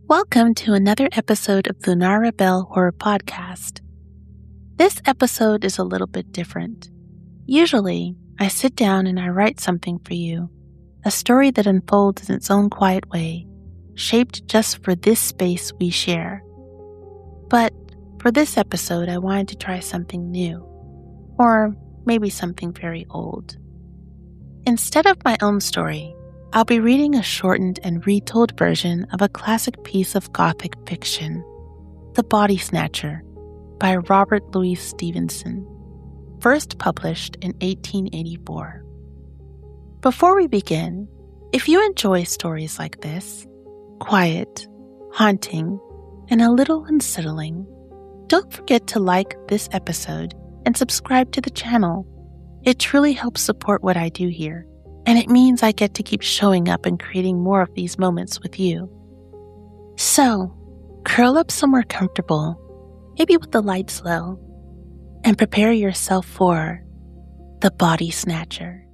Welcome to another episode of Lunara Rebelle Horror Podcast. This episode is a little bit different. Usually, I sit down and I write something for you, a story that unfolds in its own quiet way, shaped just for this space we share. But for this episode, I wanted to try something new, or maybe something very old. Instead of my own story, I'll be reading a shortened and retold version of a classic piece of Gothic fiction, The Body Snatcher by Robert Louis Stevenson, first published in 1884. Before we begin, if you enjoy stories like this, quiet, haunting, and a little unsettling, don't forget to like this episode and subscribe to the channel. It truly helps support what I do here. And it means I get to keep showing up and creating more of these moments with you. So, curl up somewhere comfortable, maybe with the lights low, and prepare yourself for The Body Snatcher.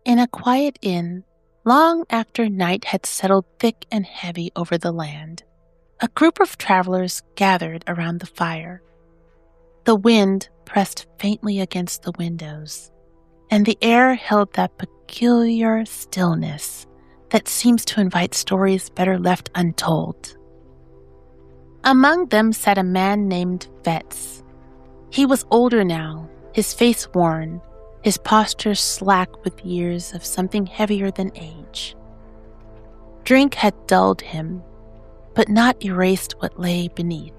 In a quiet inn, long after night had settled thick and heavy over the land, a group of travelers gathered around the fire. The wind pressed faintly against the windows, and the air held that peculiar stillness that seems to invite stories better left untold. Among them sat a man named Fetz. He was older now, his face worn, his posture slack with years of something heavier than age. Drink had dulled him, but not erased what lay beneath.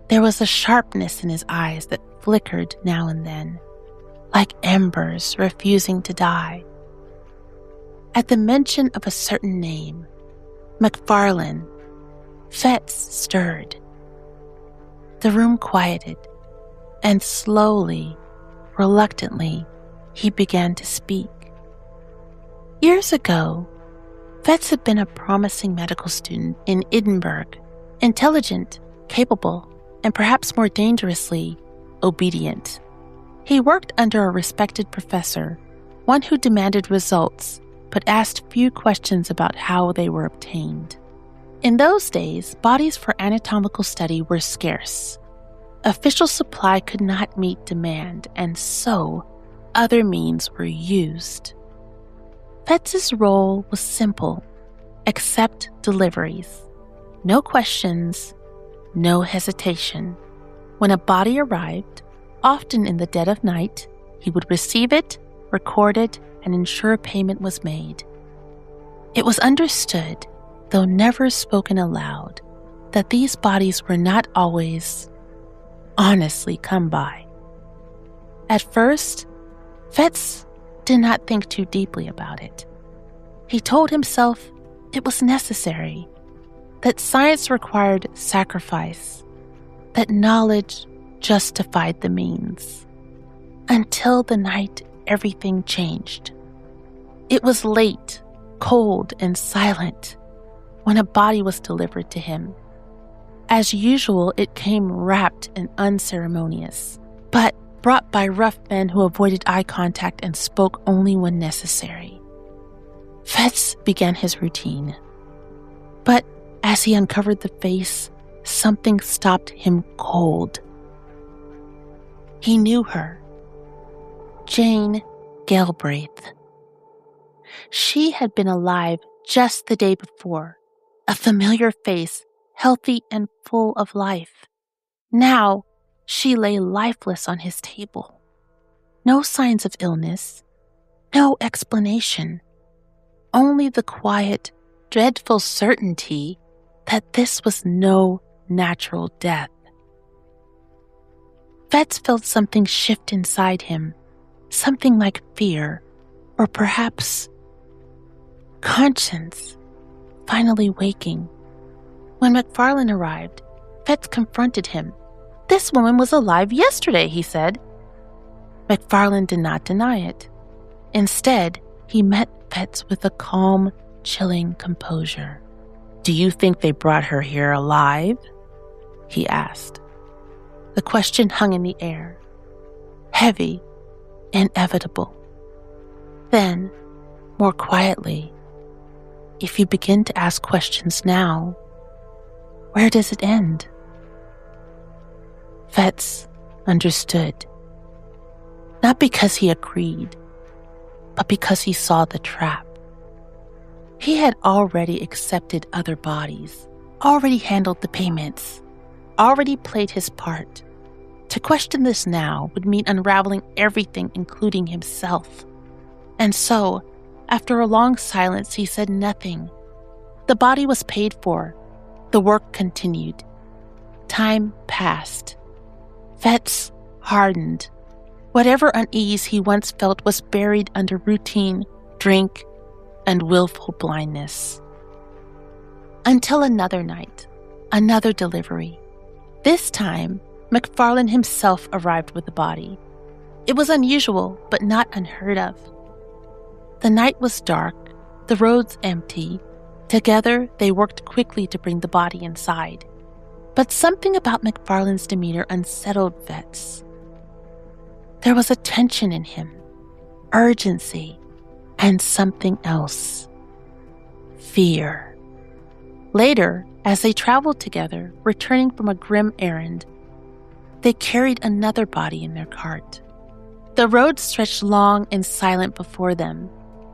There was a sharpness in his eyes that flickered now and then, like embers refusing to die. At the mention of a certain name, McFarlane, Fetz stirred. The room quieted, and slowly, reluctantly, he began to speak. Years ago, Fetz had been a promising medical student in Edinburgh, intelligent, capable, and perhaps more dangerously, obedient. He worked under a respected professor, one who demanded results, but asked few questions about how they were obtained. In those days, bodies for anatomical study were scarce. Official supply could not meet demand, and so other means were used. Fetz's role was simple: accept deliveries. No questions, no hesitation. When a body arrived, often in the dead of night, he would receive it, record it, and ensure payment was made. It was understood, though never spoken aloud, that these bodies were not always honestly come by. At first, Fetz did not think too deeply about it. He told himself it was necessary, that science required sacrifice, that knowledge justified the means. Until the night everything changed. It was late, cold, and silent when a body was delivered to him. As usual, it came wrapped and unceremonious, but brought by rough men who avoided eye contact and spoke only when necessary. Fetz began his routine. But as he uncovered the face, something stopped him cold. He knew her. Jane Galbraith. She had been alive just the day before, a familiar face, healthy and full of life. Now, she lay lifeless on his table. No signs of illness, no explanation, only the quiet, dreadful certainty that this was no natural death. Fetz felt something shift inside him, something like fear, or perhaps conscience, finally waking. When McFarlane arrived, Fetz confronted him. "This woman was alive yesterday," he said. McFarlane did not deny it. Instead, he met Fetz with a calm, chilling composure. "Do you think they brought her here alive?" he asked. The question hung in the air, heavy, inevitable. Then, more quietly, if you begin to ask questions now, where does it end? Fetz understood, not because he agreed, but because he saw the trap. He had already accepted other bodies, already handled the payments, already played his part. To question this now would mean unraveling everything, including himself. And so, after a long silence, he said nothing. The body was paid for. The work continued. Time passed. Fetz hardened. Whatever unease he once felt was buried under routine, drink, and willful blindness. Until another night, another delivery. This time, McFarlane himself arrived with the body. It was unusual, but not unheard of. The night was dark, the roads empty. Together, they worked quickly to bring the body inside. But something about McFarlane's demeanor unsettled Fetz. There was a tension in him, urgency, and something else. Fear. Later, as they traveled together, returning from a grim errand, they carried another body in their cart. The road stretched long and silent before them.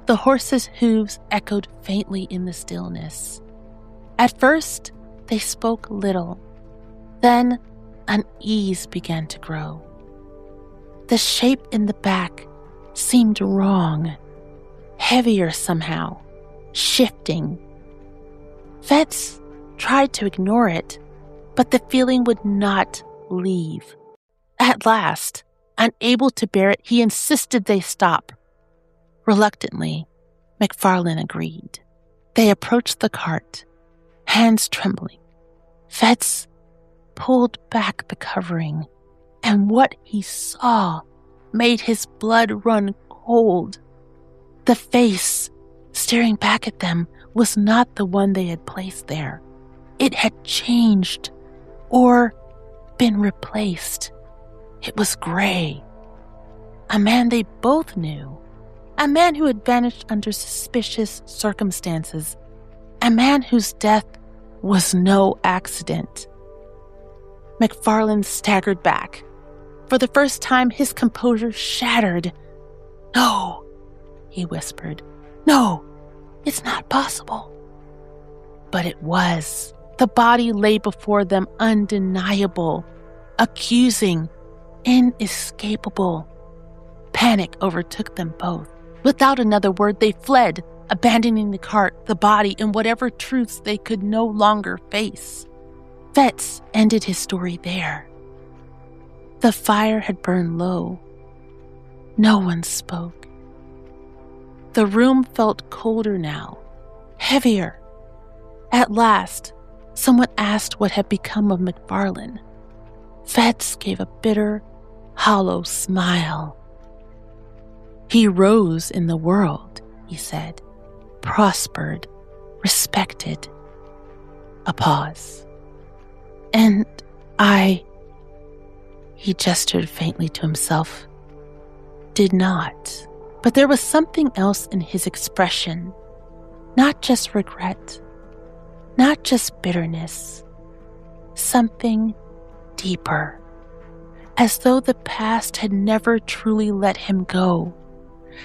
The horses' hooves echoed faintly in the stillness. At first, they spoke little. Then, unease began to grow. The shape in the back seemed wrong, heavier somehow, shifting. Fetz tried to ignore it, but the feeling would not leave. At last, unable to bear it, he insisted they stop. Reluctantly, McFarlane agreed. They approached the cart, hands trembling. Fetz pulled back the covering, and what he saw made his blood run cold. The face staring back at them was not the one they had placed there. It had changed or been replaced. It was gray. A man they both knew. A man who had vanished under suspicious circumstances. A man whose death was no accident. McFarlane staggered back. For the first time, his composure shattered. "No," he whispered. "No, it's not possible." But it was. The body lay before them undeniable, accusing, inescapable. Panic overtook them both. Without another word, they fled, abandoning the cart, the body, and whatever truths they could no longer face. Fetz ended his story there. The fire had burned low. No one spoke. The room felt colder now, heavier. At last, someone asked what had become of McFarlane. Fetz gave a bitter, hollow smile. "He rose in the world," he said, "prospered, respected." A pause. "And he gestured faintly to himself, "did not." But there was something else in his expression, not just regret, not just bitterness, something deeper, as though the past had never truly let him go,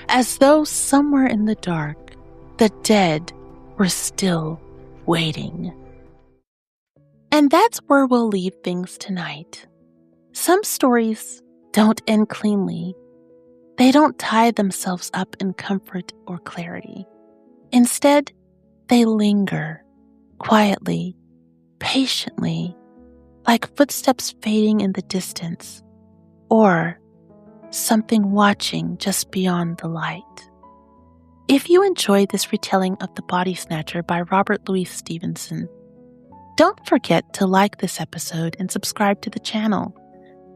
as though somewhere in the dark, the dead were still waiting. And that's where we'll leave things tonight. Some stories don't end cleanly. They don't tie themselves up in comfort or clarity. Instead, they linger, quietly, patiently, like footsteps fading in the distance, or something watching just beyond the light. If you enjoyed this retelling of The Body Snatcher by Robert Louis Stevenson, don't forget to like this episode and subscribe to the channel.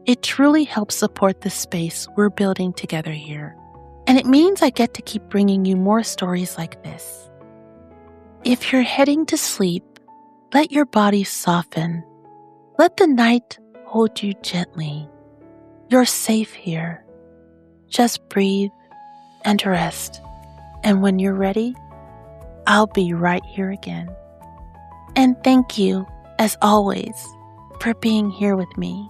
It truly helps support the space we're building together here, and it means I get to keep bringing you more stories like this. If you're heading to sleep, let your body soften. Let the night hold you gently. You're safe here. Just breathe and rest, and when you're ready, I'll be right here again. And thank you, as always, for being here with me.